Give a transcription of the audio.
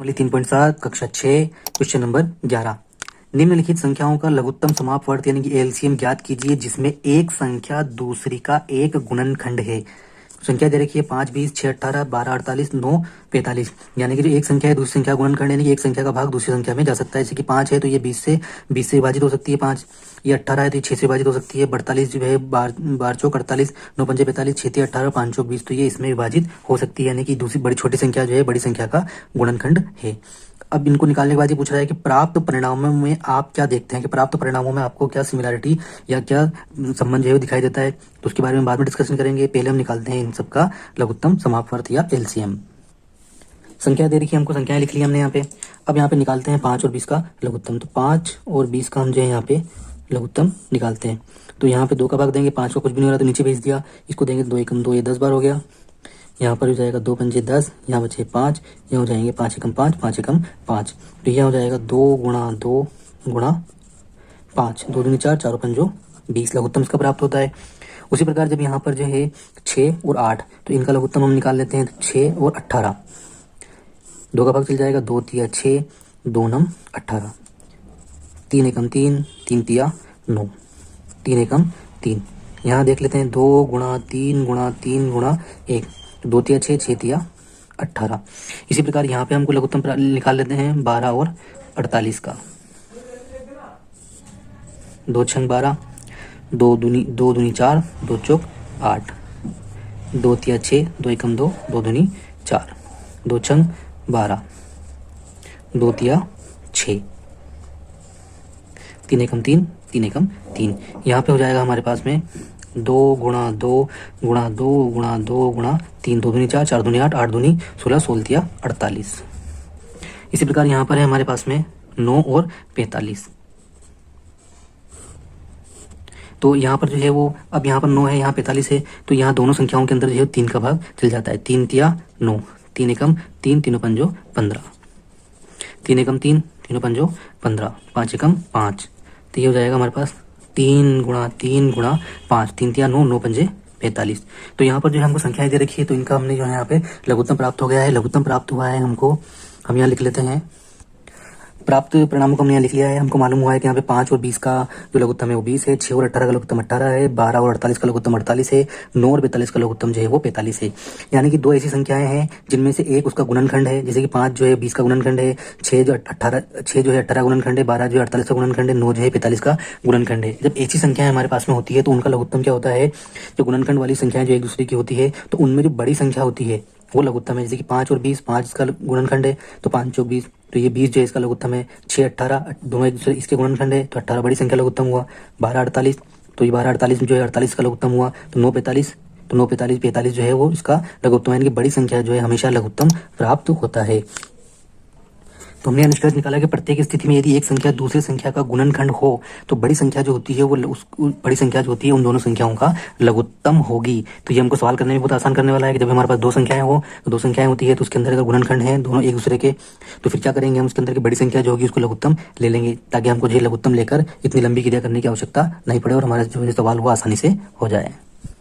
वाली 3.7 कक्षा 6 question number 11। निम्नलिखित संख्याओं का लघुत्तम समापवर्त यानी कि एलसीएम ज्ञात कीजिए जिसमें एक संख्या दूसरी का एक गुणनखंड है। संख्या दे रखी है 5, 20, 6, 18, 12, 48, 9, 45। यानी कि जो एक संख्या है दूसरी संख्या गुणनखंड यानी कि एक संख्या का भाग दूसरी संख्या में जा सकता है। जैसे कि 5 है तो ये 20 से विभाजित हो सकती है 5। ये 18 है तो ये 6 से विभाजित हो सकती है। 48 जो है 12 चौक 48, 9 पंजे 45, 6 18, 5 चौक 20 तो ये इसमें विभाजित हो सकती है। यानी कि दूसरी बड़ी छोटी संख्या जो है बड़ी संख्या का गुणनखंड है। अब इनको निकालने के बाद ये पूछ रहा है कि प्राप्त परिणामों में आप क्या देखते हैं कि प्राप्त परिणामों में आपको क्या सिमिलरिटी या क्या संबंध जो है वो दिखाई देता है, तो उसके बारे में बाद में डिस्कशन करेंगे। पहले हम निकालते हैं इन सब का लघुत्तम समापवर्त या एलसीएम। संख्या दे रखी है हमको, संख्याएं लिख ली हमने यहाँ पे। अब यहाँ पे निकालते हैं 5 और 20 का लघुत्तम। तो 5 और 20 का हम जो है यहाँ पे लघुत्तम निकालते हैं। तो यहाँ पे 2 का भाग देंगे, 5 का कुछ भी नहीं हो रहा तो नीचे भेज दिया। इसको देंगे 2 एकम 2, ये 10 बार हो गया। यहाँ पर हो जाएगा 2 पंजे 10, यहाँ बचे 5, यहाँ हो जाएंगे 5 एकम 5, 5 एकम 5। तो यह हो जाएगा 2 गुणा 2 गुणा 5, 2 दूनी 4, 4 पंजो 20 लघुत्तम इसका प्राप्त होता है। उसी प्रकार जब यहाँ पर जो है 6 और 8 तो इनका लघुत्तम हम निकाल लेते हैं। तो 6 और 18, 2 का भाग चल जाएगा, 2 तिया 6, 2 नम 18, 3 एकम 3, 3 तिया 9, 3 एकम 3। यहाँ देख लेते हैं 2 गुणा 3 गुणा 3 गुणा 1, 2 तिया 6, 6 तिया 18। इसी प्रकार यहाँ पे हमको लघुत्तम निकाल लेते हैं 12 और 48 का। 2 छंग 12, 2 दूनी 4, 2 चौक 8, 2 तिया 6, 2 एकम 2, 2 दूनी 4, 2 छंग 12, 2 तिया 6, 3 एकम 3, 3 एकम 3। यहाँ पे हो जाएगा हमारे पास में 2 गुणा 2 गुणा 2 गुणा 2 गुणा 3, 2 दूनी 4, 4 दूनी 8, 8 दूनी 16, 16 तिया 48। इसी प्रकार यहाँ पर है हमारे पास में 9 और 45। तो यहाँ पर जो है वो अब यहाँ पर 9 है, यहाँ 45 है, तो यहाँ दोनों संख्याओं के अंदर जो है 3 का भाग चल जाता है। 3 तिया 9, 3 एकम 3, 3 पंजो 15, 3 एकम 3, 3 पंजो 15, 5 एकम 5। तो ये हो जाएगा हमारे पास 3 गुणा 3 गुणा 5, 3 तिया 9, 9 पंजे 45। तो यहाँ पर जो है हमको संख्याएं दे रखी है तो इनका हमने जो है यहाँ पे लघुत्तम प्राप्त हो गया है। लघुत्तम प्राप्त हुआ है हमको, हम यहाँ लिख लेते हैं। प्राप्त परिणामों को हमने यहाँ लिख लिया है। हमको मालूम हुआ है कि यहाँ पे 5 और 20 का जो लघुत्तम है वो 20 है, 6 और 18 का लघुत्तम 18 है, 12 और 48 का लघुत्तम 48 है, 9 और 42 का लघुत्तम जो है वो 45 है। यानी कि 2 ऐसी संख्याएं हैं जिनमें से एक उसका गुणनखंड है। जैसे कि 5 जो है 20 का गुणनखंड है, 6 जो 18 गुणनखंड है, 12 जो है 48 का गुणनखंड है, 9 जो है 45 का गुणनखंड है। जब ऐसी संख्याएं हमारे पास में होती है तो उनका लघुत्तम क्या होता है, जो गुणनखंड वाली संख्याएं जो एक दूसरे की होती है तो उनमें जो बड़ी संख्या होती है वो लघुत्तम है। जैसे कि 5 और 20, 5 इसका गुणनखंड है तो 5 चौक 20, तो ये 20 जो है इसका लघुत्तम है। 6 18 दोनों एक दूसरे इसके गुणनखंड है तो 18 बड़ी संख्या लघुत्तम हुआ। 12 48 तो ये 12 48 जो है 48 का लघुत्तम हुआ। तो 9 45 तो 9 45 45 जो है वो इसका लघुत्तम, यानी कि बड़ी संख्या जो है हमेशा लघुत्तम प्राप्त होता है। तो हमने निष्कर्ष निकाला कि प्रत्येक स्थिति में यदि एक संख्या दूसरी संख्या का गुणनखंड हो तो बड़ी संख्या जो होती है वो बड़ी संख्या जो होती है उन दोनों संख्याओं का लघुत्तम होगी। तो ये हमको सवाल करने में बहुत आसान करने वाला है कि जब हमारे पास 2 संख्याएं हो तो 2 संख्याएं होती है तो उसके अंदर अगर गुणनखंड है दोनों एक दूसरे के, तो फिर क्या करेंगे, हम उसके अंदर की बड़ी संख्या जो होगी उसको लघुत्तम ले लेंगे ताकि हमको जो लघुत्तम लेकर इतनी लंबी क्रिया करने की आवश्यकता नहीं पड़े और हमारा जो सवाल वो आसानी से हो जाए।